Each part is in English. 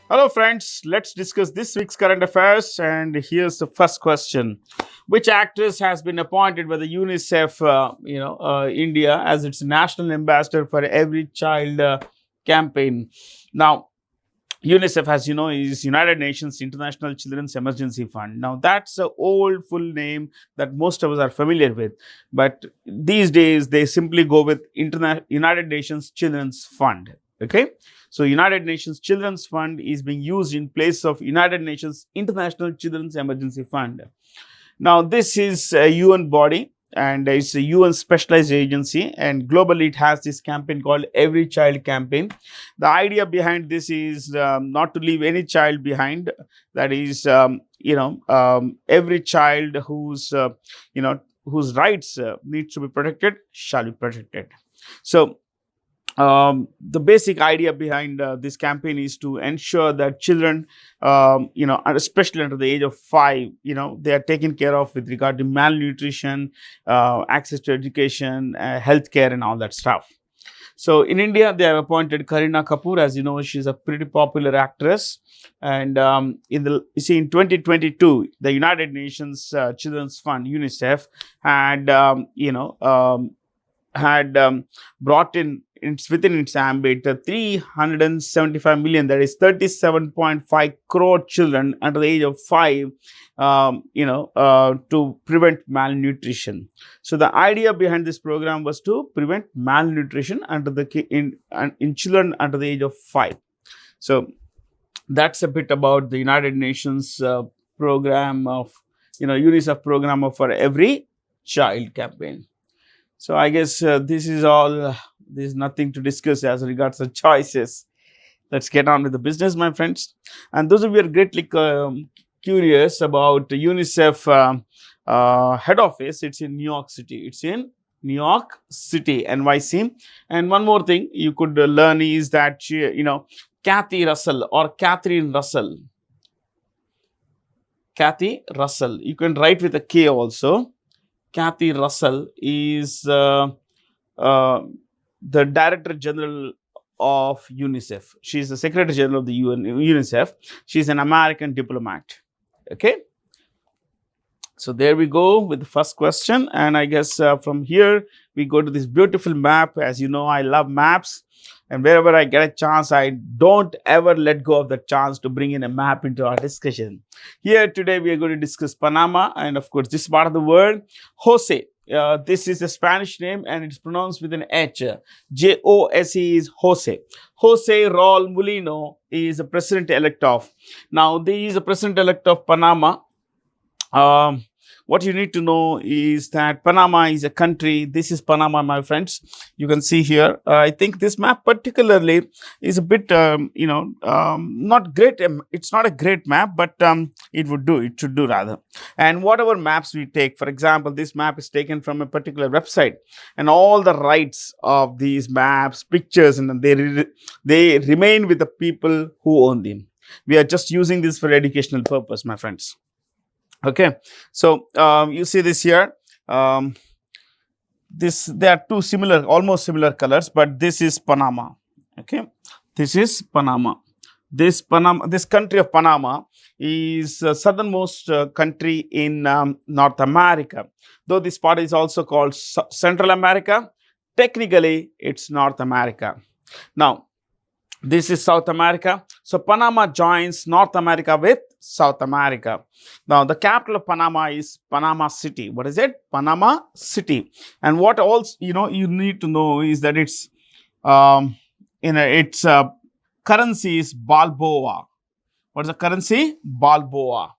Hello, friends. Let's discuss this week's current affairs. And here's the first question: which actress has been appointed by the UNICEF, India, as its national ambassador for Every Child campaign? Now, UNICEF, as you know, is United Nations International Children's Emergency Fund. Now, that's the old full name that most of us are familiar with. But these days, they simply go with United Nations Children's Fund. Okay. So, United Nations Children's Fund is being used in place of United Nations International Children's Emergency Fund. Now, this is a UN body and it's a UN specialized agency, and globally it has this campaign called Every Child campaign. The idea behind this is not to leave any child behind. That is, every child whose rights needs to be protected shall be protected. So the basic idea behind this campaign is to ensure that children, especially under the age of 5, they are taken care of with regard to malnutrition, access to education, healthcare, and all that stuff. So in India, they have appointed Kareena Kapoor. As you know, she's a pretty popular actress. And in 2022, the United Nations Children's Fund (UNICEF) had brought in within its ambit 375 million, that is 37.5 crore children under the age of 5, to prevent malnutrition. So the idea behind this program was to prevent malnutrition in children under the age of 5. So that's a bit about the United Nations program of UNICEF program of For Every Child campaign. So I guess this is all. There's nothing to discuss as regards the choices. Let's get on with the business, my friends. And those of you are greatly curious about the UNICEF head office, it's in New York City. It's in New York City, NYC. And one more thing you could learn is that Kathy Russell or Catherine Russell. Kathy Russell. You can write with a K also. Kathy Russell is the Director General of UNICEF. She is the Secretary General of the UNICEF. She is an American diplomat. Okay. So there we go with the first question. And I guess from here, we go to this beautiful map. As you know, I love maps. And wherever I get a chance, I don't ever let go of the chance to bring in a map into our discussion. Here today, we are going to discuss Panama. And of course, this part of the world, Jose. This is a Spanish name and it's pronounced with an H. Jose is Jose. Jose Raul Mulino is the president-elect of. Now, he is the president-elect of Panama. What you need to know is that Panama is a country. This is Panama, my friends. You can see here. I think this map particularly is a bit, not great. It's not a great map, but it would do. It should do rather. And whatever maps we take, for example, this map is taken from a particular website, and all the rights of these maps, pictures, and they remain with the people who own them. We are just using this for educational purpose, my friends. Okay, so you see this here. There are two almost similar colors, but this is Panama. Okay, this is Panama. This country of Panama is southernmost country in North America. Though this part is also called Central America, technically it's North America. Now, this is South America. So Panama joins North America with South America. Now, the capital of Panama is Panama City. What is it? Panama City. And what also you need to know is that its currency is Balboa. What is the currency? Balboa.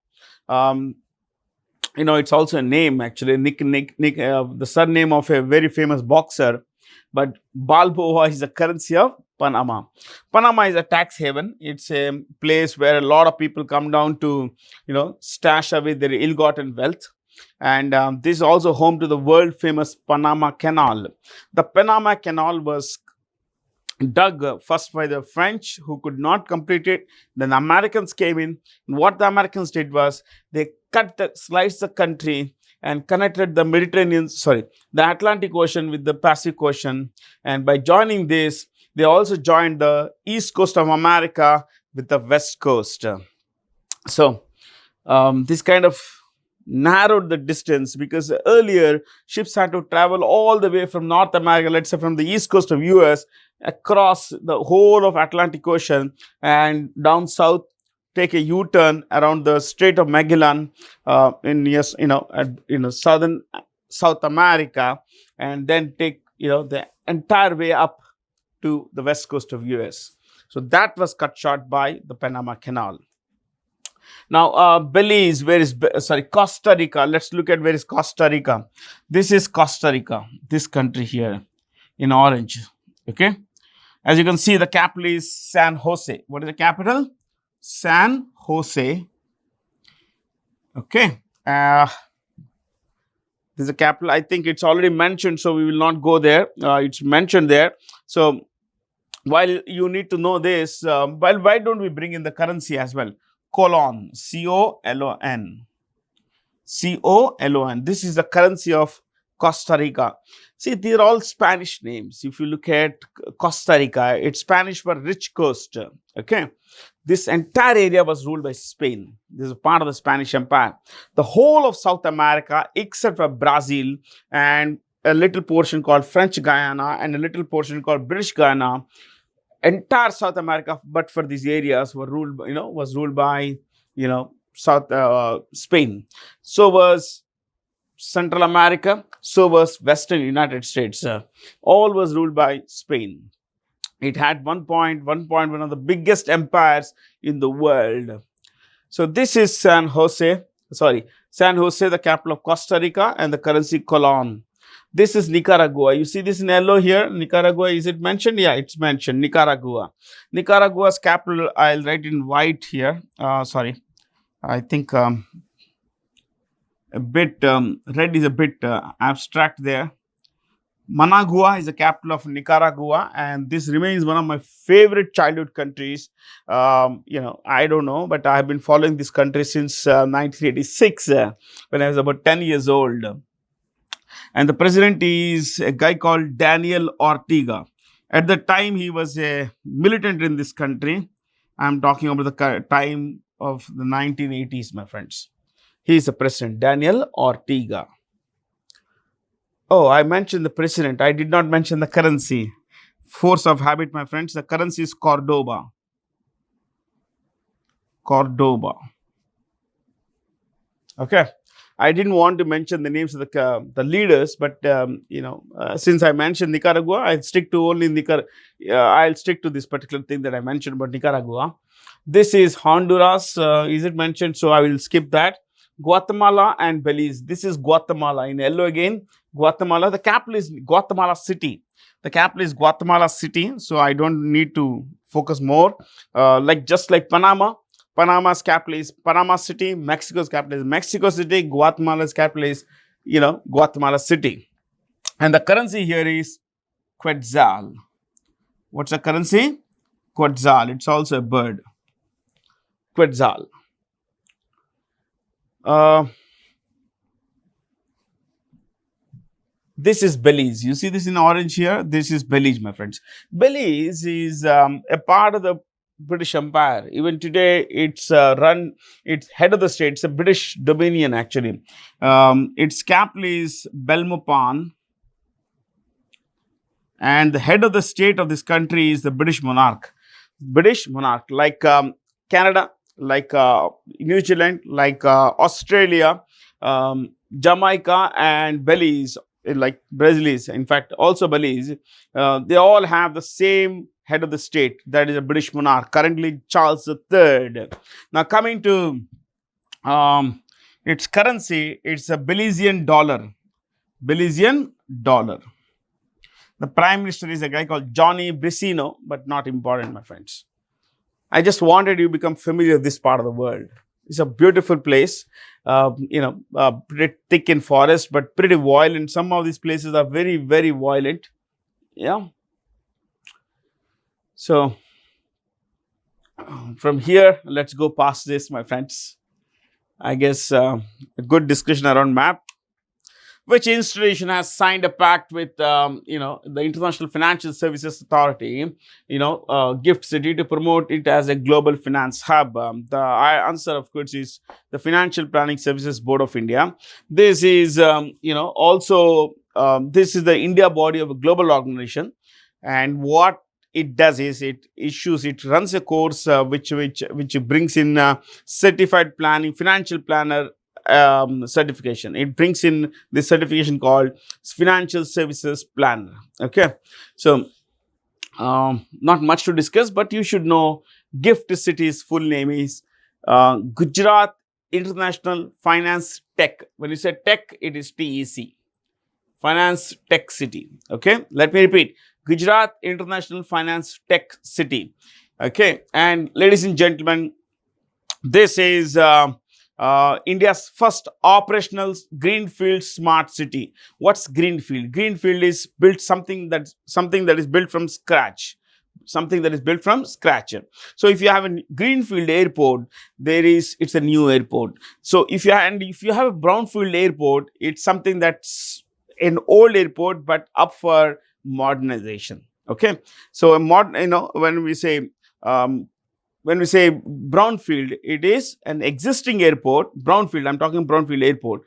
It's also a name actually. The surname of a very famous boxer. But Balboa is the currency of Panama. Panama is a tax haven. It's a place where a lot of people come down to, stash away their ill-gotten wealth. And this is also home to the world famous Panama Canal. The Panama Canal was dug first by the French, who could not complete it. Then the Americans came in. And what the Americans did was they sliced the country and connected the Atlantic Ocean with the Pacific Ocean. And by joining this, they also joined the east coast of America with the west coast. So this kind of narrowed the distance, because earlier ships had to travel all the way from North America, let's say from the east coast of US, across the whole of Atlantic Ocean and down south, take a U-turn around the Strait of Magellan in southern South America, and then take the entire way up to the west coast of US. So that was cut short by the Panama Canal. Now, Belize, Costa Rica. Let's look at where is Costa Rica. This is Costa Rica, this country here in orange. Okay. As you can see, the capital is San Jose. What is the capital? San Jose. Okay. This is the capital. I think it's already mentioned, so we will not go there. It's mentioned there. So, while you need to know this, why don't we bring in the currency as well? Colon, C-O-L-O-N. C-O-L-O-N. This is the currency of Costa Rica. See, these are all Spanish names. If you look at Costa Rica, it's Spanish for rich coast. Okay. This entire area was ruled by Spain. This is part of the Spanish Empire. The whole of South America, except for Brazil and a little portion called French Guiana and a little portion called British Guiana, entire South America, but for these areas, was ruled by Spain. So was Central America. So was Western United States. All was ruled by Spain. It had one of the biggest empires in the world. So this is San Jose, the capital of Costa Rica, and the currency colon. This is Nicaragua. You see this in yellow here. Nicaragua, is it mentioned? Yeah, it's mentioned. Nicaragua. Nicaragua's capital, I'll write in white here. I think a bit red is a bit abstract there. Managua is the capital of Nicaragua, and this remains one of my favorite childhood countries. I don't know, but I have been following this country since 1986, when I was about 10 years old. And the president is a guy called Daniel Ortega. At the time, he was a militant in this country. I'm talking about the time of the 1980s, my friends. He is the president, Daniel Ortega. Oh, I mentioned the president. I did not mention the currency. Force of habit, my friends. The currency is Cordoba. Cordoba. Okay. I didn't want to mention the names of the leaders, but since I mentioned Nicaragua, I'll stick to I'll stick to this particular thing that I mentioned about Nicaragua. This is Honduras. Is it mentioned? So I will skip that. Guatemala and Belize. This is Guatemala in yellow again. Guatemala. The capital is Guatemala City. So I don't need to focus more. Just like Panama. Panama's capital is Panama City. Mexico's capital is Mexico City. Guatemala's capital is, Guatemala City. And the currency here is Quetzal. What's the currency? Quetzal. It's also a bird. Quetzal. This is Belize. You see this in orange here? This is Belize, my friends. Belize is a part of the British Empire. Even today, it's head of the state. It's a British dominion, actually. Its capital is Belmopan. And the head of the state of this country is the British monarch. Like Canada, like New Zealand, like Australia, Jamaica, and Belize, like Belize, in fact, also Belize, they all have the same head of the state, that is a British monarch, currently Charles III. Now, coming to its currency, it's a Belizean dollar. The prime minister is a guy called Johnny Bricino, but not important, my friends. I just wanted you to become familiar with this part of the world. It's a beautiful place, pretty thick in forest, but pretty violent. Some of these places are very, very violent. Yeah. So, from here, let's go past this, my friends. I guess a good discussion around map. Which institution has signed a pact with the International Financial Services Authority, GIFT City, to promote it as a global finance hub? The answer, of course, is the Financial Planning Services Board of India. This is also this is the India body of a global organization, and what it does is it runs a course which brings in certified planning financial planner certification. It brings in this certification called Financial Services Planner. Okay, so not much to discuss, but you should know GIFT City's full name is Gujarat International Finance Tech. When you say tech, it is TEC, Finance Tech City. Okay, let me repeat: Gujarat International Finance Tech City. Okay, and ladies and gentlemen, this is India's first operational greenfield smart city. What's greenfield? Greenfield is built something that is built from scratch. Something that is built from scratch. So if you have a greenfield airport, it's a new airport. So if you have a brownfield airport, it's something that's an old airport but up for modernization. Okay, so when we say brownfield, it is an existing airport. Brownfield, I'm talking brownfield airport,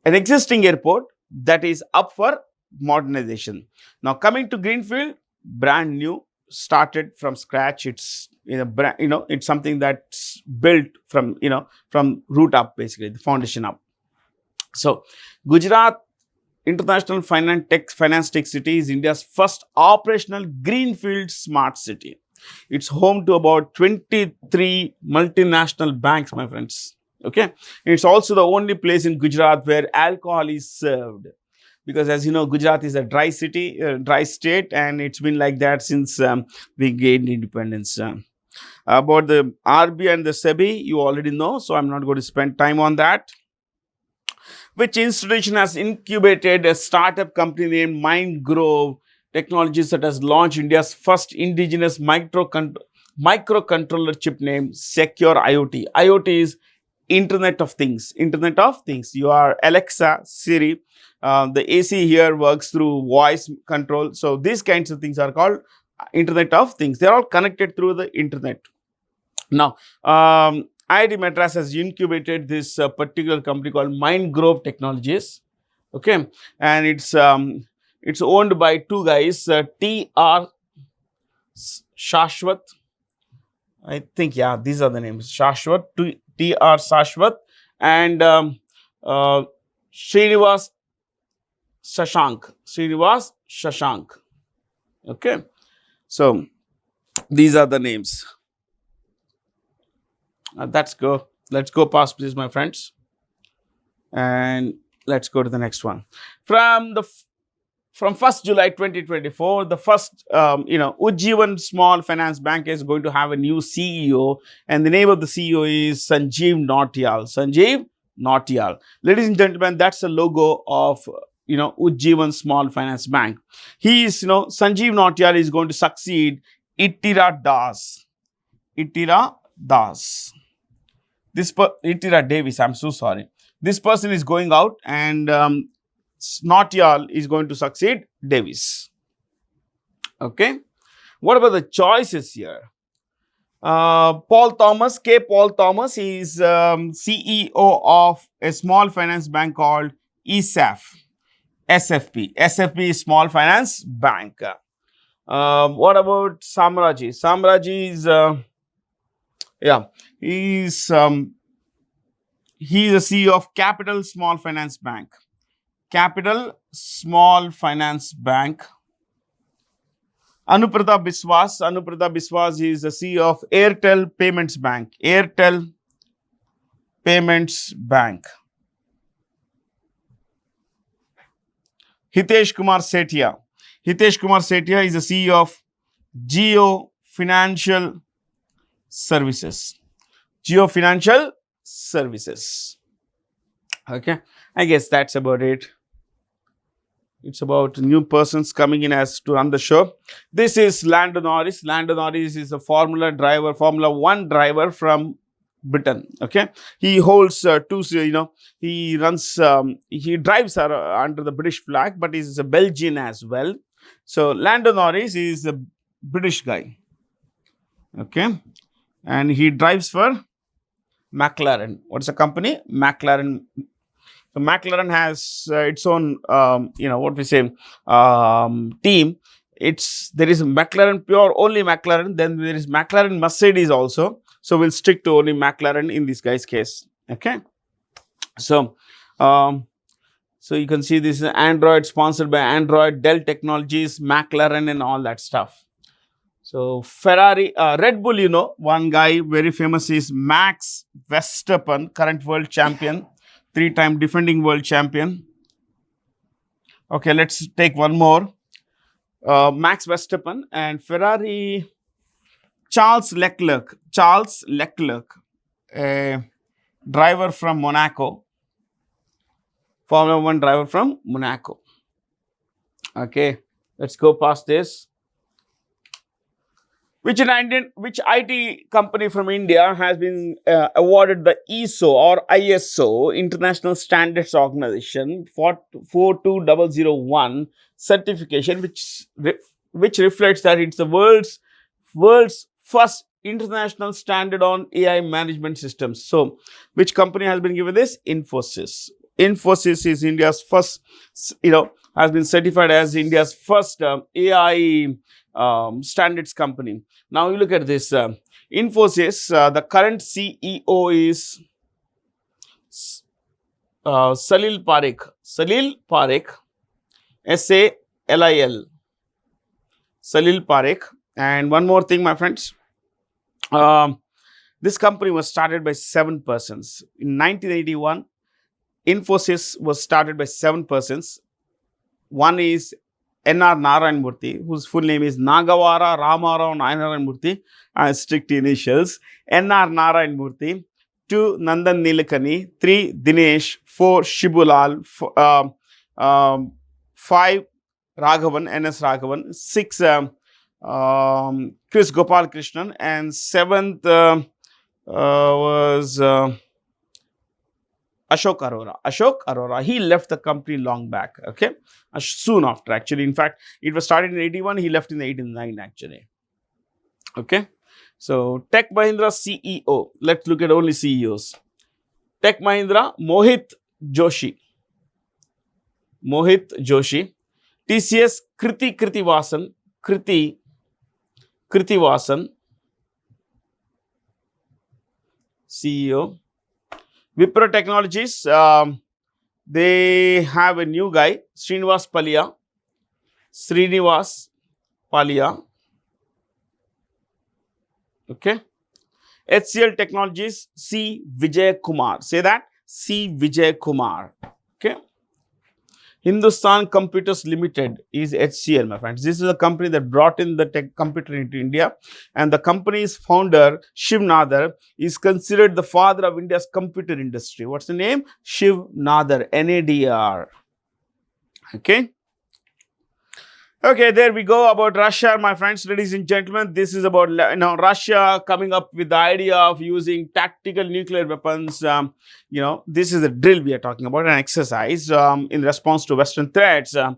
an existing airport that is up for modernization. Now coming to greenfield, brand new, started from scratch. It's it's something that's built from root up, basically the foundation up. So Gujarat International Finance Tech City is India's first operational greenfield smart city. It's home to about 23 multinational banks, my friends. Okay, it's also the only place in Gujarat where alcohol is served, because as you know, Gujarat is a dry city, dry state, and it's been like that since we gained independence. About the RBI and the SEBI, you already know, so I'm not going to spend time on that. Which institution has incubated a startup company named Mindgrove Technologies that has launched India's first indigenous microcontroller chip named Secure IoT? IoT is Internet of Things. Internet of Things. Your Alexa, Siri, the AC here works through voice control. So these kinds of things are called Internet of Things. They are all connected through the internet. Now, IIT Madras has incubated this particular company called Mindgrove Technologies. Okay, and it's owned by two guys, T.R. Shashwat. I think, yeah, these are the names: Shashwat, T.R. Shashwat, and Srinivas Shashank. Okay, so these are the names. Let's go past this, my friends, and let's go to the next one. From 1st July 2024, the first Ujjivan Small Finance Bank is going to have a new CEO, and the name of the CEO is Sanjeev Nautiyal. Sanjeev Nautiyal, ladies and gentlemen, that's the logo of Ujjivan Small Finance Bank. Sanjeev Nautiyal is going to succeed Itira Das. Itira Davis, I'm so sorry. This person is going out, and Nautiyal is going to succeed Davis. Okay. What about the choices here? Paul Thomas, Paul Thomas is CEO of a small finance bank called SFP. SFP is Small Finance Bank. What about Samraji? Samraji is he's a CEO of Capital Small Finance Bank. Capital Small Finance Bank. Anupratha Biswas is the CEO of Airtel Payments Bank. Airtel Payments Bank. Hitesh Kumar Sethia. Hitesh Kumar Sethia is the CEO of Geo Financial Services. Geo Financial Services. Okay, I guess that's about it. It's about new persons coming in as to run the show. This is Lando Norris. Lando Norris is a Formula 1 driver from Britain. Okay, he holds two. He runs. He drives under the British flag, but he's a Belgian as well. So Lando Norris is a British guy. Okay, and he drives for McLaren. What's the company? McLaren. So McLaren has its own, what we say, team. There is McLaren pure, only McLaren. Then there is McLaren Mercedes also. So we'll stick to only McLaren in this guy's case. Okay. So, so you can see this is Android, sponsored by Android, Dell Technologies, McLaren, and all that stuff. So Ferrari, Red Bull, one guy very famous is Max Verstappen, current world champion, 3-time defending world champion. Okay, let's take one more. Max Verstappen and Ferrari, Charles Leclerc, a driver from Monaco, Formula 1 driver from Monaco. Okay, let's go past this. Which IT company from India has been awarded the ISO or ISO International Standards Organization 42001 certification, which reflects that it's the world's first international standard on AI management systems. So, which company has been given this? Infosys. Infosys is India's first, has been certified as India's first AI standards company. Now you look at this. Infosys, the current CEO is Salil Parekh. Salil Parekh, SALIL. Salil Parekh. And one more thing, my friends. This company was started by 7 persons. In 1981, Infosys was started by 7 persons. One is N.R. Narayan Murthy, whose full name is Nagavara Ramarao Narayan Murthy, strict initials. N.R. Narayan Murthy. 2, Nandan Nilekani. 3, Dinesh. 4, Shibulal. 5, Raghavan, N.S. Raghavan. 6, Chris Gopal Krishnan. And 7th was Ashok Arora. He left the company long back. Okay, soon after, actually. In fact, it was started in 81. He left in 89, actually. Okay. So Tech Mahindra CEO. Let's look at only CEOs. Tech Mahindra, Mohit Joshi. TCS, Kriti Vasan. CEO. Wipro Technologies, they have a new guy, Srinivas Palia. Okay. HCL Technologies, C. Vijay Kumar. Say that, C. Vijay Kumar. Okay. Hindustan Computers Limited is HCL, my friends. This is a company that brought in the tech computer into India, and the company's founder, Shiv Nadar, is considered the father of India's computer industry. What's the name? Shiv Nadar, NADR. Okay. Okay, there we go about Russia, my friends, ladies and gentlemen. This is about Russia coming up with the idea of using tactical nuclear weapons. This is a drill we are talking about, an exercise in response to Western threats. And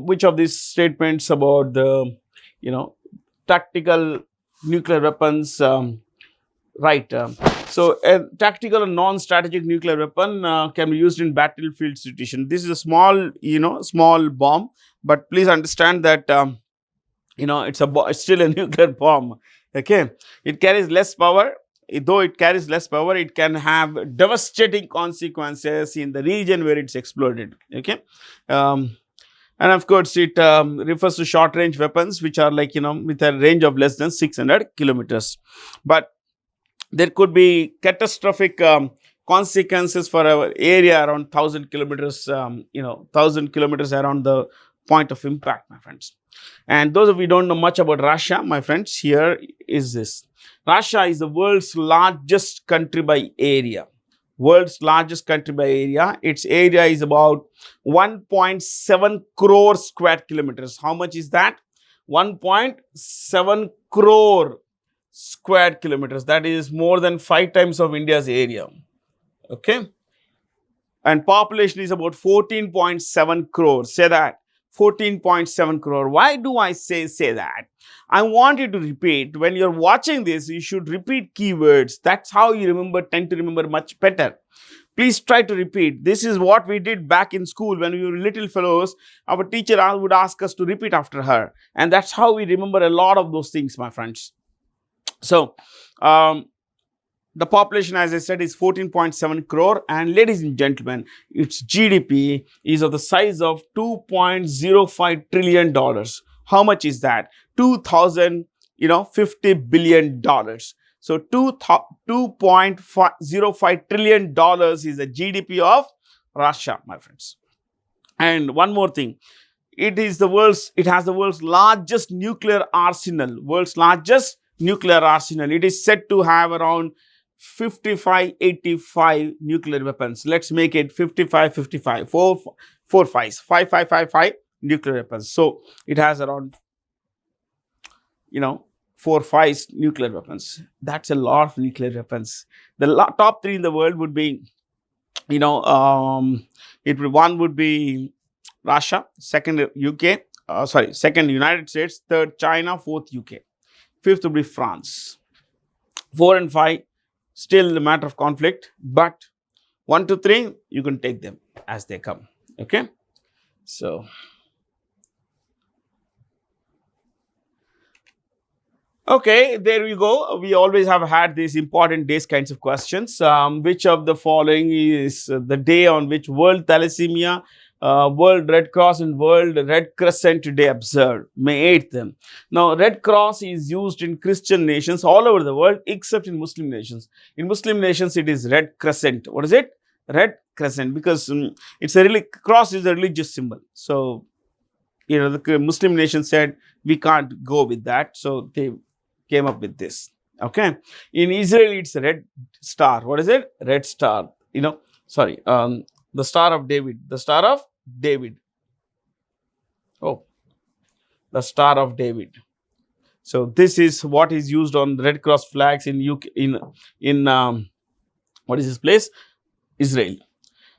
which of these statements about the tactical nuclear weapons, right? So a tactical and non-strategic nuclear weapon can be used in battlefield situation. This is a small bomb. But please understand that, it's still a nuclear bomb. Okay. It carries less power. Though it carries less power, it can have devastating consequences in the region where it's exploded. Okay. And of course, it refers to short-range weapons, which are with a range of less than 600 kilometers. But there could be catastrophic consequences for our area around 1,000 kilometers, 1,000 kilometers around the point of impact, my friends. And those of you who don't know much about Russia, my friends, here is this. Russia is the world's largest country by area. Its area is about 1.7 crore square kilometers. How much is that? 1.7 crore square kilometers. That is more than 5 times of India's area. Okay. And population is about 14.7 crores. Say that. 14.7 crore. Why do I say that? I want you to repeat. When you're watching this, you should repeat keywords. That's how you tend to remember much better. Please try to repeat. This is what we did back in school when we were little fellows. Our teacher would ask us to repeat after her. And that's how we remember a lot of those things, my friends. So, the population, as I said, is 14.7 crore. And ladies and gentlemen, its GDP is of the size of $2.05 trillion. How much is that? 50 billion dollars. So $2.05 trillion is the GDP of Russia, my friends. And one more thing, it has the world's largest nuclear arsenal. It is said to have around 85 nuclear weapons. Let's make it 55, 4 5s, 55 nuclear weapons. So it has around 4 5 nuclear weapons. That's a lot of nuclear weapons. The top 3 in the world would be, one would be Russia, second second United States, third China, fourth UK, fifth would be France. 4 and 5 still a matter of conflict, but 1 to 3 you can take them as they come. Okay, so. Okay, there we go. We always have had these important days kinds of questions. Which of the following is the day on which World Thalassemia, World Red Cross and World Red Crescent Day observed? May 8th. Now, Red Cross is used in Christian nations all over the world except in Muslim nations. In Muslim nations, it is Red Crescent. What is it? Red Crescent, because cross is a religious symbol. So, the Muslim nation said we can't go with that. So, they came up with this. Okay. In Israel, it's a red star. What is it? Red star. The Star of David. The Star of David. Oh, the Star of David. So this is what is used on Red Cross flags in UK. In what is this place? Israel.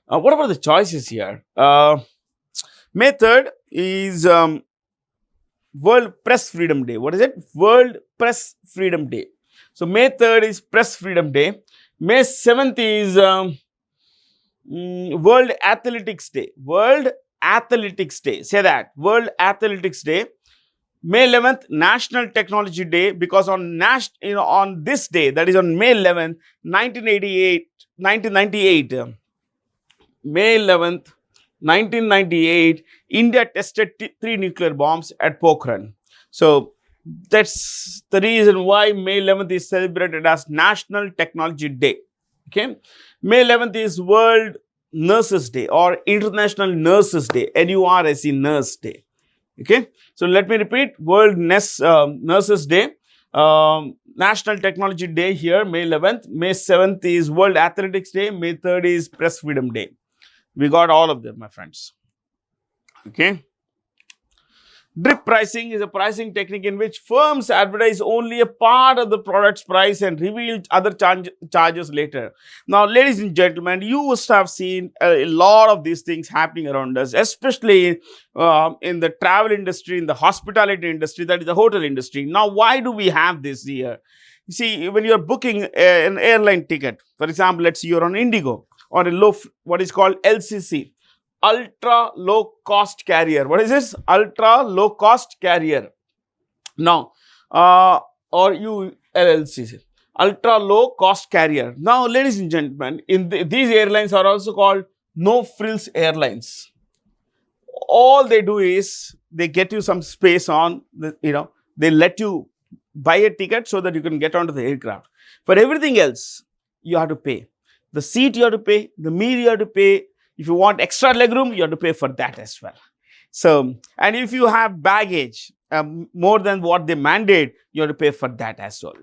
What about the choices here? May 3rd is World Press Freedom Day. What is it? World Press Freedom Day. So May 3rd is Press Freedom Day. May 7th is World Athletics Day. World Athletics Day. Say that. World Athletics Day. May 11th, National Technology Day, because on this day, that is on May 11th, 1998, May 11th, 1998, India tested 3 nuclear bombs at Pokhran. So that's the reason why May 11th is celebrated as National Technology Day. Okay, May 11th is World Nurses Day or International Nurses Day, NURSE, Nurse Day. Okay, so let me repeat: World Nurses Day, National Technology Day here, May 11th. May 7th is World Athletics Day. May 3rd is Press Freedom Day. We got all of them, my friends. Okay. Drip pricing is a pricing technique in which firms advertise only a part of the product's price and reveal other charges later. Now, ladies and gentlemen, you must have seen a lot of these things happening around us, especially in the travel industry, in the hospitality industry, that is the hotel industry. Now, why do we have this here? You see, when you're booking an airline ticket, for example, let's say you're on Indigo or what is called LCC. Ultra low cost carrier. What is this? Ultra low cost carrier. Now, or ULCC. Ultra low cost carrier. Now, ladies and gentlemen, these airlines are also called no frills airlines. All they do is they get you some space on, they let you buy a ticket so that you can get onto the aircraft. For everything else, you have to pay. The seat you have to pay, the meal you have to pay. If you want extra legroom, you have to pay for that as well. So, and if you have baggage more than what they mandate, you have to pay for that as well.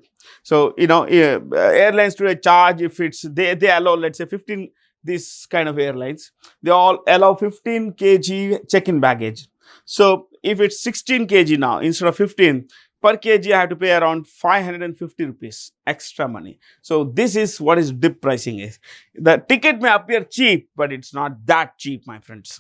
So, airlines today charge, if it's, they allow, let's say 15, this kind of airlines, they all allow 15 kg check-in baggage. So, if it's 16 kg now, instead of 15, per kg I have to pay around 550 rupees extra money. So this is what is dip pricing is. The ticket may appear cheap, but it's not that cheap, my friends.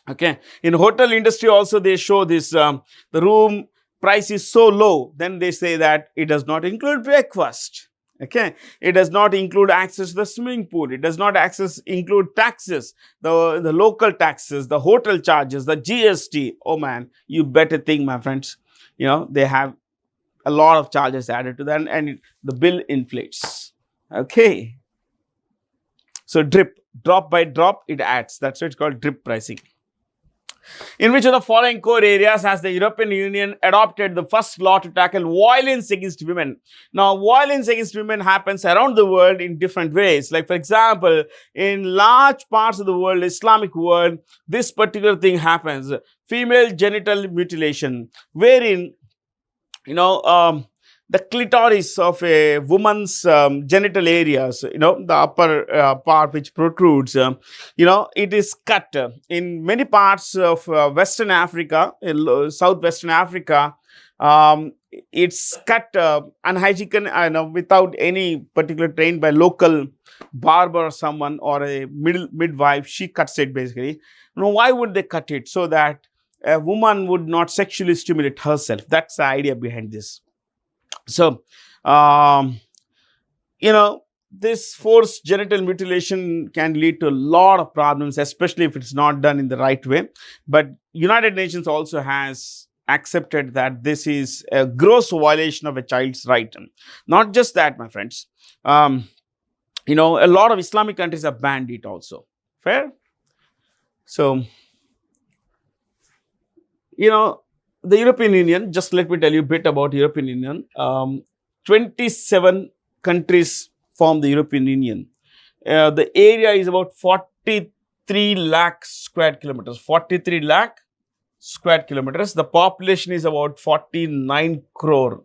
Okay. In hotel industry also they show this, the room price is so low, then they say that it does not include breakfast. Okay, it does not include access to the swimming pool, it does not include taxes, the local taxes, the hotel charges, the GST. Oh man, you better think, my friends, you know, they have a lot of charges added to that, and the bill inflates. Okay, so drop by drop it adds. That's why it's called drip pricing. In which of the following core areas has the European Union adopted the first law to tackle violence against women? Now, violence against women happens around the world in different ways. Like, for example, in large parts of the world, Islamic world, this particular thing happens. Female genital mutilation, wherein, you know, the clitoris of a woman's genital areas, you know, the upper part which protrudes, you know, it is cut. In many parts of Western Africa, in Southwestern Africa, it's cut unhygienic, without any particular trained by local barber or someone or a midwife. She cuts it basically. Now, why would they cut it? So that a woman would not sexually stimulate herself. That's the idea behind this. So, you know, this forced genital mutilation can lead to a lot of problems, especially if it's not done in the right way. But United Nations also has accepted that this is a gross violation of a child's right. Not just that, my friends. You know, a lot of Islamic countries have banned it also. Fair? So, you know, the European Union, just let me tell you a bit about European Union. 27 countries form the European Union. The area is about 43 lakh square kilometers. 43 lakh square kilometers. The population is about 49 crore.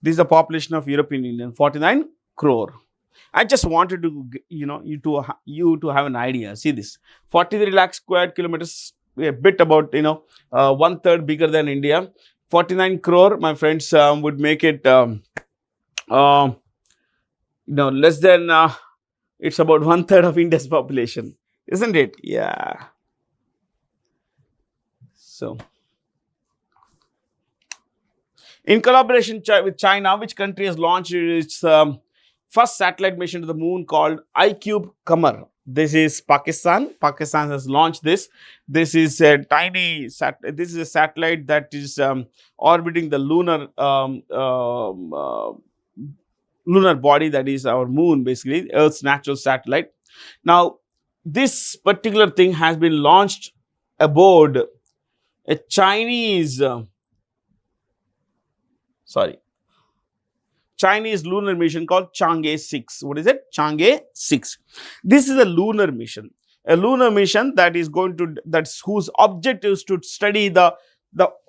This is the population of European Union, 49 crore. I just wanted to, you know, you to have an idea. See this, 43 lakh square kilometers, a bit about, you know, 1/3 bigger than India. 49 crore, my friends, would make it, you know, less than, it's about 1/3 of India's population, isn't it? Yeah. So, in collaboration with China, which country has launched its first satellite mission to the moon called iCube Qamar? This is Pakistan. Pakistan has launched this. This is a tiny this is a satellite that is orbiting the lunar lunar body, that is our moon, basically Earth's natural satellite. Now, this particular thing has been launched aboard a Chinese Chinese lunar mission called Chang'e 6. What is it? Chang'e 6. This is a lunar mission. A lunar mission that is going to, that's whose objective is to study the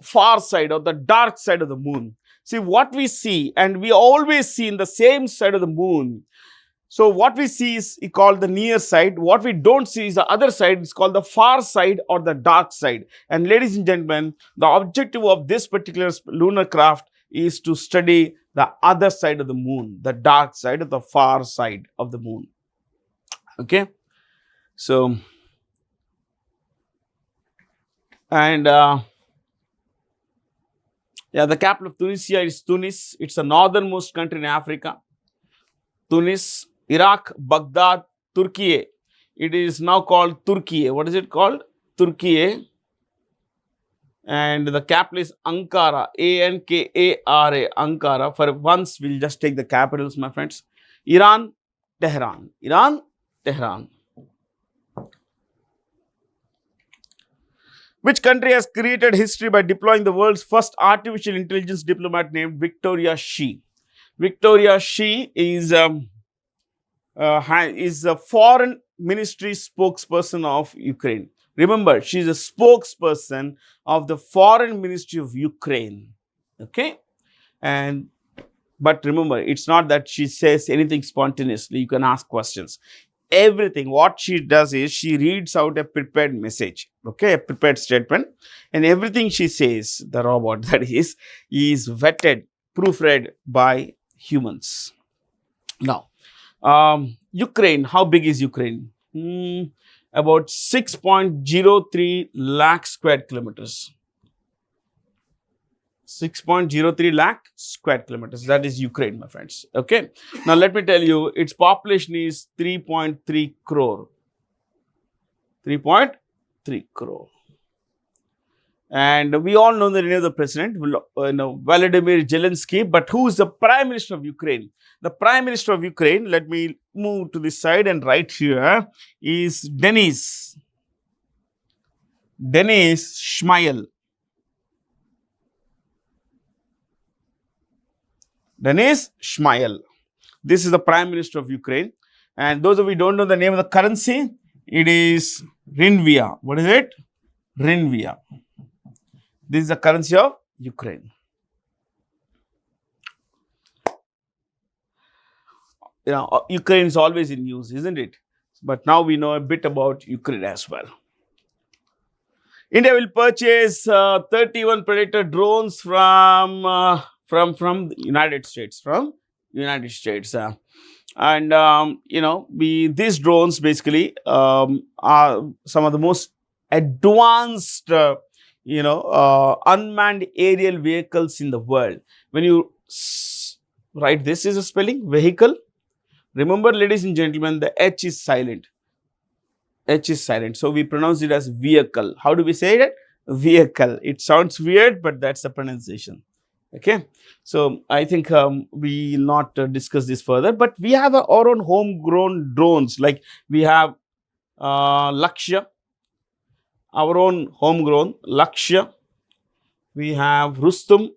far side or the dark side of the moon. See, what we see, and we always see in the same side of the moon. So, what we see is called the near side. What we don't see is the other side. It's called the far side or the dark side. And ladies and gentlemen, the objective of this particular lunar craft is to study the other side of the moon, the dark side, or the far side of the moon. Okay. So, and yeah, the capital of Tunisia is Tunis. It's the northernmost country in Africa. Tunis, Iraq, Baghdad, Turkey. It is now called Turkey. What is it called? Turkey. And the capital is Ankara, Ankara, Ankara. For once, we'll just take the capitals, my friends. Iran, Tehran. Iran, Tehran. Which country has created history by deploying the world's first artificial intelligence diplomat named Victoria Shi? Victoria Shi is a foreign ministry spokesperson of Ukraine. Remember, she is a spokesperson of the foreign ministry of Ukraine. Okay? But remember, it's not that she says anything spontaneously. You can ask questions. everything. What she does is she reads out a prepared message, okay, a prepared statement, and everything she says, the robot that is vetted, proofread by humans. Now, Ukraine, how big is Ukraine? About 6.03 lakh square kilometers. 6.03 lakh square kilometers. That is Ukraine, my friends. Okay. Now, let me tell you, its population is 3.3 crore. 3.3 crore. And we all know the name of the president, Vladimir Zelensky. But who is the Prime Minister of Ukraine? The Prime Minister of Ukraine, let me move to this side and right here, is Denis Shmyhal. Denis Shmyhal. This is the Prime Minister of Ukraine. And those of you who don't know the name of the currency, it is Hryvnia. What is it? Hryvnia. This is the currency of Ukraine. Ukraine is always in news, isn't it? But now we know a bit about Ukraine as well. India will purchase 31 Predator drones from the United States. These drones basically are some of the most advanced, unmanned aerial vehicles in the world. When you write this is a spelling, vehicle, remember, ladies and gentlemen, the H is silent. H is silent. So, we pronounce it as vehicle. How do we say it? Vehicle. It sounds weird, but that's the pronunciation. Okay. So, I think we will not discuss this further, but we have our own homegrown drones. Like we have Lakshya, our own homegrown Lakshya. We have Rustum.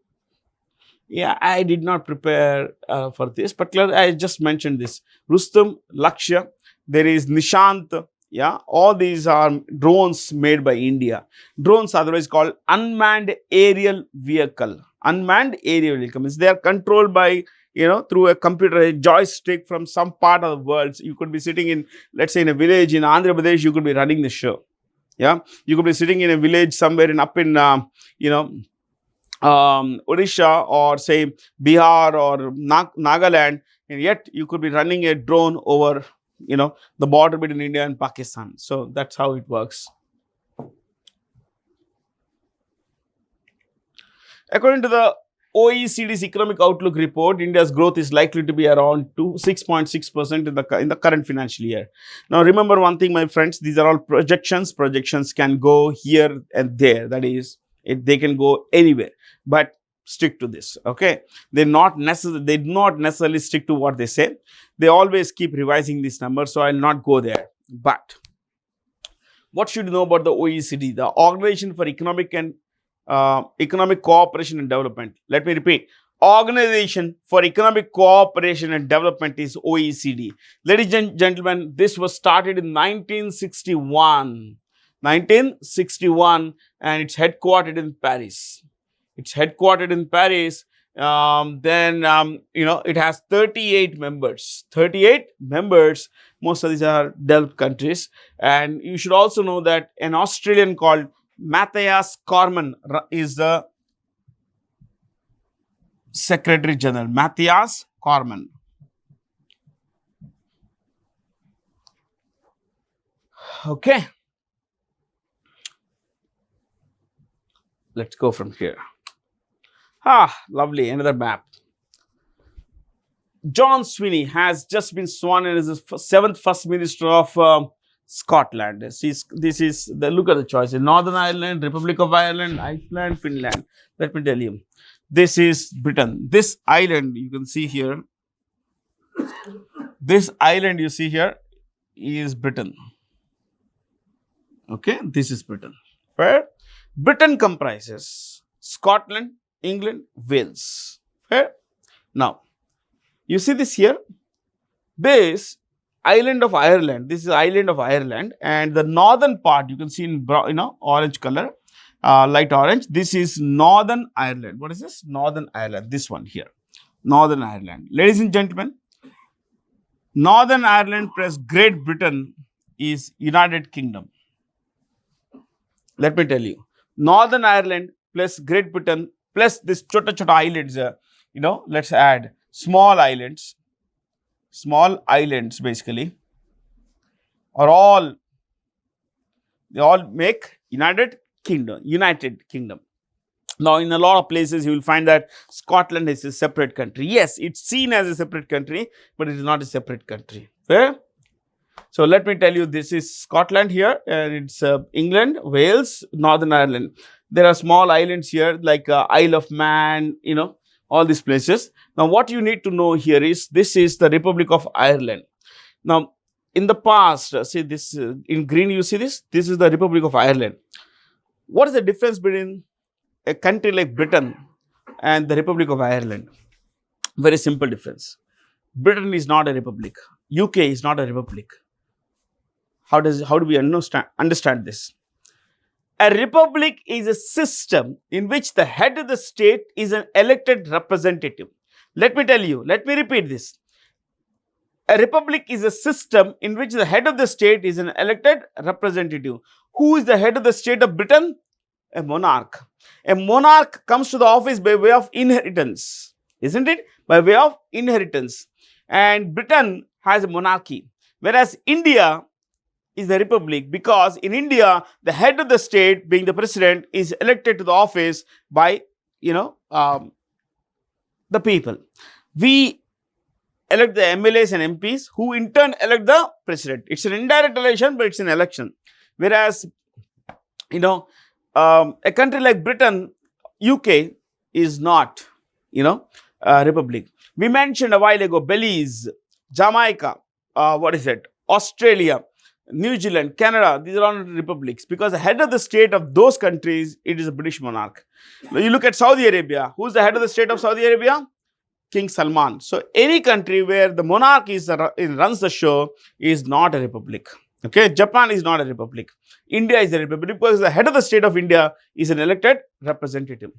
Yeah, I did not prepare for this, but I just mentioned this. Rustum, Lakshya, there is Nishant. Yeah, all these are drones made by India. Drones, otherwise called unmanned aerial vehicle. Unmanned aerial vehicle means they are controlled by, through a computer, a joystick from some part of the world. So you could be sitting in, let's say, in a village in Andhra Pradesh, you could be running the show. Yeah, you could be sitting in a village somewhere up in, Odisha or say Bihar or Nagaland, and yet you could be running a drone over, the border between India and Pakistan. So that's how it works. According to the OECD's economic outlook report, India's growth is likely to be around 6.6% in the current financial year. Now, remember one thing, my friends, these are all projections. Projections can go here and there. That is, they can go anywhere, but stick to this. Okay, they do not necessarily stick to what they say. They always keep revising these numbers, so I'll not go there. But what should you know about the OECD, the Organization for Economic Cooperation and Development? Let me repeat. Organization for Economic Cooperation and Development is OECD. Ladies and gentlemen, this was started in 1961. 1961, and it's headquartered in Paris. It has 38 members. 38 members. Most of these are developed countries. And you should also know that an Australian called Matthias Cormann is the Secretary General. Matthias Cormann. Okay. Let's go from here. Lovely. Another map. John Swinney has just been sworn in as the 7th First Minister of Scotland. This is look at the choices: Northern Ireland, Republic of Ireland, Iceland, Finland. Let me tell you, this is Britain. This island you can see here. This island you see here is Britain. Okay, this is Britain. Fair. Britain comprises Scotland, England, Wales. Fair. Now, you see this here. This island of Ireland. This is island of Ireland, and the northern part you can see in brown, orange color, light orange. This is Northern Ireland. What is this? Northern Ireland. This one here, Northern Ireland. Ladies and gentlemen, Northern Ireland plus Great Britain is United Kingdom. Let me tell you, Northern Ireland plus Great Britain plus this chota islands, let's add small islands basically, are all, they all make United Kingdom. Now, in a lot of places, you will find that Scotland is a separate country. Yes, it's seen as a separate country, but it is not a separate country. Fair? So, let me tell you, this is Scotland here, and it's England, Wales, Northern Ireland. There are small islands here like Isle of Man, all these places. Now, what you need to know here is, this is the Republic of Ireland. Now, in the past, see this in green, you see this? This is the Republic of Ireland. What is the difference between a country like Britain and the Republic of Ireland? Very simple difference. Britain is not a republic. UK is not a republic. How do we understand this? A republic is a system in which the head of the state is an elected representative. Let me repeat this. A republic is a system in which the head of the state is an elected representative. Who is the head of the state of Britain? A monarch. A monarch comes to the office by way of inheritance, isn't it? By way of inheritance. And Britain has a monarchy, whereas India is the republic, because in India, the head of the state, being the president, is elected to the office by, the people. We elect the MLAs and MPs, who in turn elect the president. It's an indirect election, but it's an election. Whereas, a country like Britain, UK is not, a republic. We mentioned a while ago Belize, Jamaica, Australia, New Zealand, Canada. These are all republics, because the head of the state of those countries, it is a British monarch. Now you look at Saudi Arabia. Who's the head of the state of Saudi Arabia? King Salman. So any country where the monarch runs the show is not a republic. Okay, Japan is not a republic. India is a republic because the head of the state of India is an elected representative.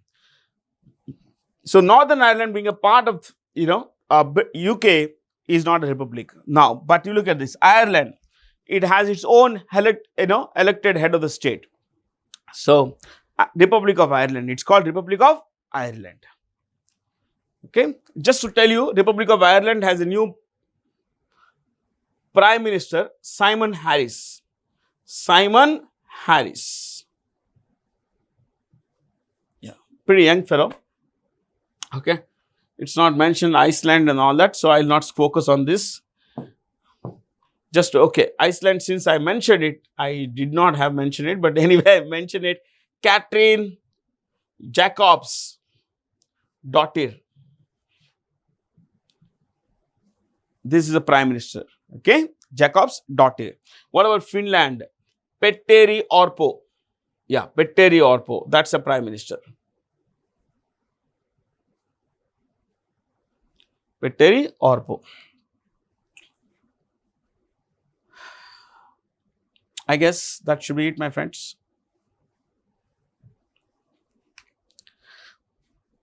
So Northern Ireland, being a part of UK, is not a republic. Now, but you look at this, Ireland, it has its own elected head of the state. So Republic of Ireland, it's called Republic of Ireland. Okay, just to tell you, Republic of Ireland has a new Prime Minister, Simon Harris. Simon Harris. Yeah, pretty young fellow. Okay, it's not mentioned Iceland and all that, so I'll not focus on this. Just okay, Iceland, since I mentioned it, I did not have mentioned it, but anyway, I mentioned it. Katrin Jacobs Dottir. This is the Prime Minister. Okay, Jacobs Dottir. What about Finland? Petteri Orpo. Yeah, Petteri Orpo. That's the Prime Minister. Petteri Orpo. I guess that should be it, my friends.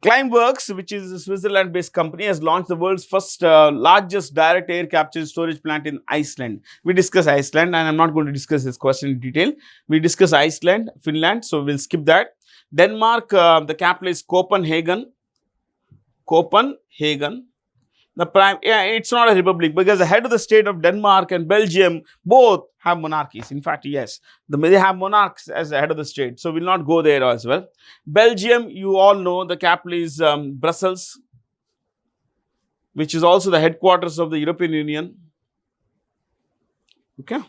Climeworks, which is a Switzerland-based company, has launched the world's first largest direct air capture storage plant in Iceland. We discuss Iceland, and I'm not going to discuss this question in detail. We discuss Iceland, Finland, so we'll skip that. Denmark, the capital is Copenhagen. Copenhagen. It's not a republic, because the head of the state of Denmark and Belgium both have monarchies. In fact, yes, they have monarchs as the head of the state. So we'll not go there as well. Belgium, you all know, the capital is Brussels, which is also the headquarters of the European Union. Okay.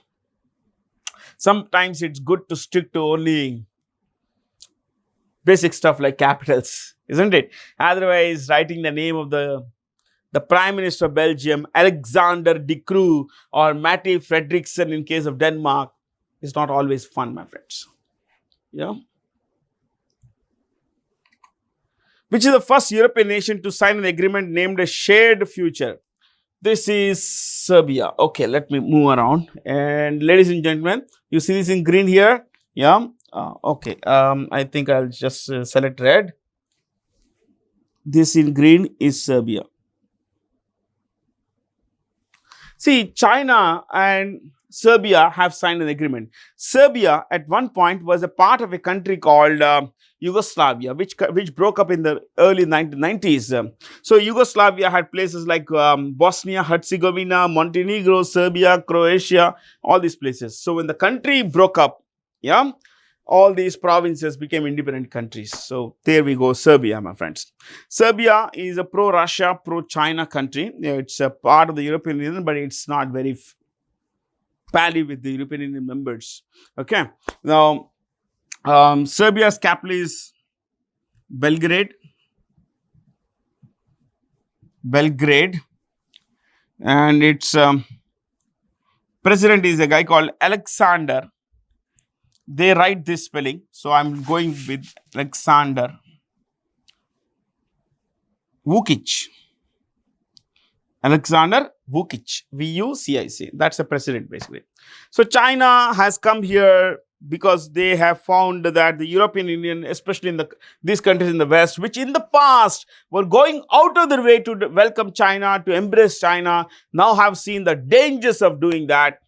Sometimes it's good to stick to only basic stuff like capitals, isn't it? Otherwise, writing the name of the Prime Minister of Belgium, Alexander De Croo, or Mette Frederiksen in case of Denmark, is not always fun, my friends. Yeah. Which is the first European nation to sign an agreement named a shared future? This is Serbia. Okay, let me move around. And ladies and gentlemen, you see this in green here? Yeah. Okay. I think I'll just select red. This in green is Serbia. See, China and Serbia have signed an agreement. Serbia at one point was a part of a country called Yugoslavia, which broke up in the early 1990s. So Yugoslavia had places like Bosnia, Herzegovina, Montenegro, Serbia, Croatia, all these places. So when the country broke up, yeah, all these provinces became independent countries. So there we go, Serbia, my friends. Serbia is a pro-Russia, pro-China country. It's a part of the European Union, but it's not very pally with the European Union members. Okay. Now, Serbia's capital is Belgrade. And its president is a guy called Alexander. They write this spelling, so I'm going with Alexander Vukic. Alexander Vukic, V-U-C-I-C. That's the president basically. So China has come here because they have found that the European Union, especially in these countries in the West, which in the past were going out of their way to welcome China, to embrace China, now have seen the dangers of doing that.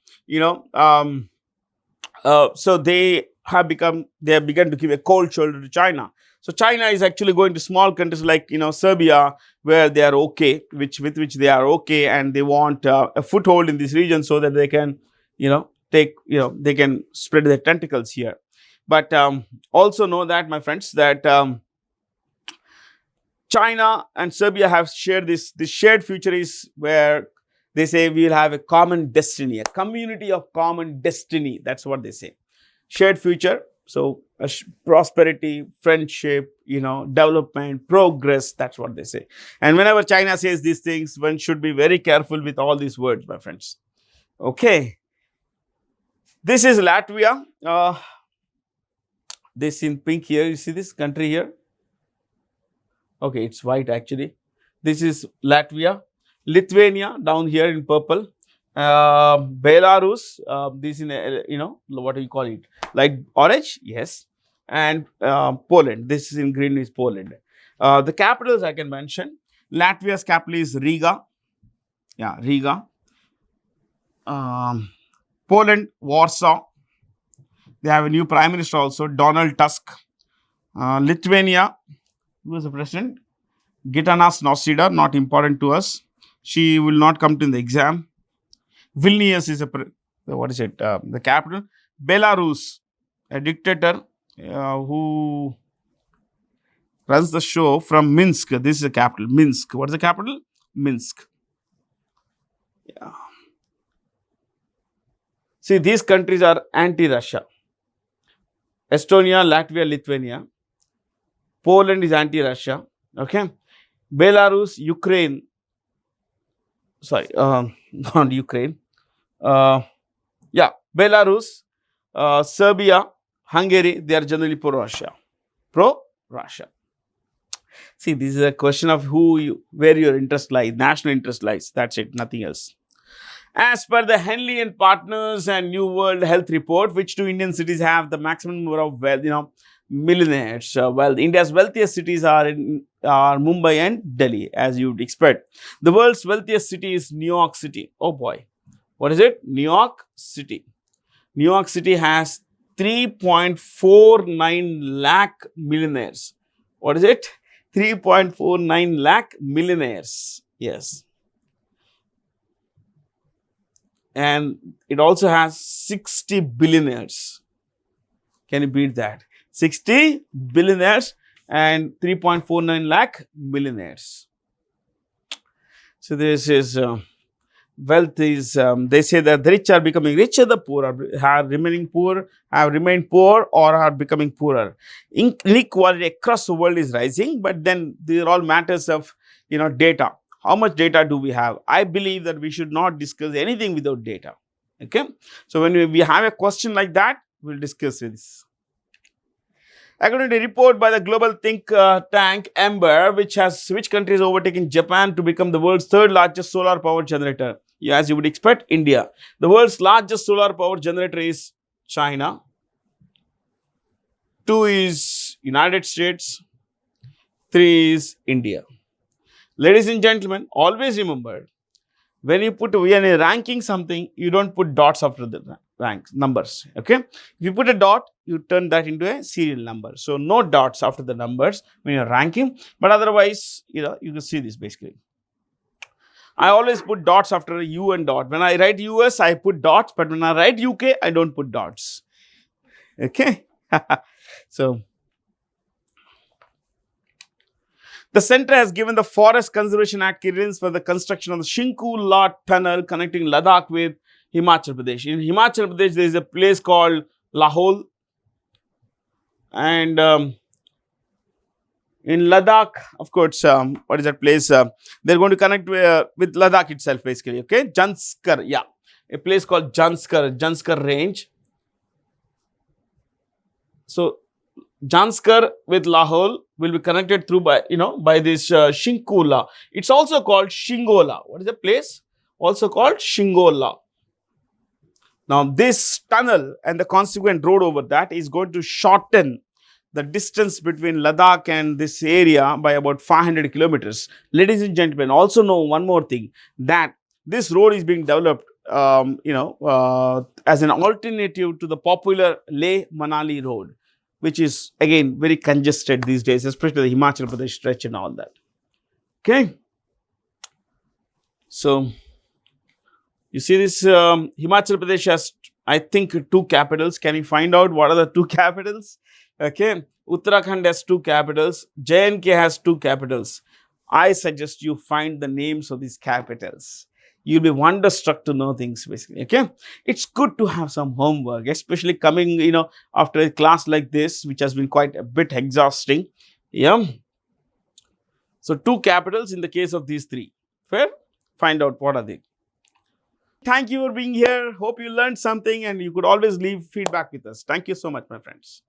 So they have begun to give a cold shoulder to China. So China is actually going to small countries like Serbia, where they are okay, with which they are okay, and they want a foothold in this region so that they can they can spread their tentacles here. But also know that, my friends, that China and Serbia have shared this shared future is where they say we will have a common destiny, a community of common destiny. That's what they say. Shared future. So prosperity, friendship, development, progress. That's what they say. And whenever China says these things, one should be very careful with all these words, my friends. Okay. This is Latvia. This in pink here. You see this country here? Okay, it's white actually. This is Latvia. Lithuania down here in purple. Belarus, this in what do you call it? Like orange, yes. And Poland. This is in green is Poland. The capitals I can mention. Latvia's capital is Riga. Yeah, Riga. Poland, Warsaw. They have a new prime minister also, Donald Tusk. Lithuania, who was the president? Gitanas Nausėda, not important to us. She will not come to the exam. Vilnius is the capital. Belarus, a dictator who runs the show from Minsk. This is the capital, Minsk. What is the capital? Minsk. Yeah. See, these countries are anti-Russia. Estonia, Latvia, Lithuania. Poland is anti-Russia. Okay. Belarus, Ukraine. Sorry, not Ukraine. Belarus, Serbia, Hungary, they are generally pro-Russia. Pro-Russia. See, this is a question of where your interest lies, national interest lies. That's it, nothing else. As per the Henley and Partners and New World Health Report, which two Indian cities have the maximum number of millionaires? India's wealthiest cities are Mumbai and Delhi, as you'd expect. The world's wealthiest city is New York City. Oh boy. What is it? New York City. New York City has 3.49 lakh millionaires. What is it? 3.49 lakh millionaires. Yes. And it also has 60 billionaires. Can you beat that? 60 billionaires and 3.49 lakh millionaires. So this is wealth is, they say that the rich are becoming richer, the poor have remained poor or are becoming poorer. Inequality across the world is rising, but then these are all matters of data. How much data do we have? I believe that we should not discuss anything without data. Okay. So when we have a question like that, we'll discuss this. According to a report by the global think tank Ember, which country is overtaking Japan to become the world's third largest solar power generator? Yeah, as you would expect, India. The world's largest solar power generator is China. 2 is United States. 3 is India. Ladies and gentlemen, always remember when you're ranking something, you don't put dots after the rank numbers. Okay, if you put a dot, you turn that into a serial number. So no dots after the numbers when you're ranking, but otherwise, you can see this basically. I always put dots after a U and dot. When I write US, I put dots, but when I write UK, I don't put dots. Okay, so the center has given the Forest Conservation Act clearance for the construction of the Shinku La tunnel connecting Ladakh with Himachal Pradesh. In Himachal Pradesh, there is a place called Lahore, and in Ladakh, of course, what is that place? They're going to connect with Ladakh itself, basically. Okay, Janskar, yeah, a place called Janskar Range. So Janskar with Lahore will be connected through by this Shinkula. It's also called Shingola. What is the place? Also called Shingola. Now this tunnel and the consequent road over that is going to shorten the distance between Ladakh and this area by about 500 kilometers. Ladies and gentlemen, also know one more thing, that this road is being developed as an alternative to the popular Leh-Manali road, which is again very congested these days, especially the Himachal Pradesh stretch and all that. Okay. So you see this Himachal Pradesh has, I think, 2 capitals. Can you find out what are the 2 capitals? Okay. Uttarakhand has 2 capitals. J&K has 2 capitals. I suggest you find the names of these capitals. You'll be wonderstruck to know things basically. Okay. It's good to have some homework, especially coming, after a class like this, which has been quite a bit exhausting. Yeah. So 2 capitals in the case of these 3. Fair? Find out what are they. Thank you for being here. Hope you learned something, and you could always leave feedback with us. Thank you so much, my friends.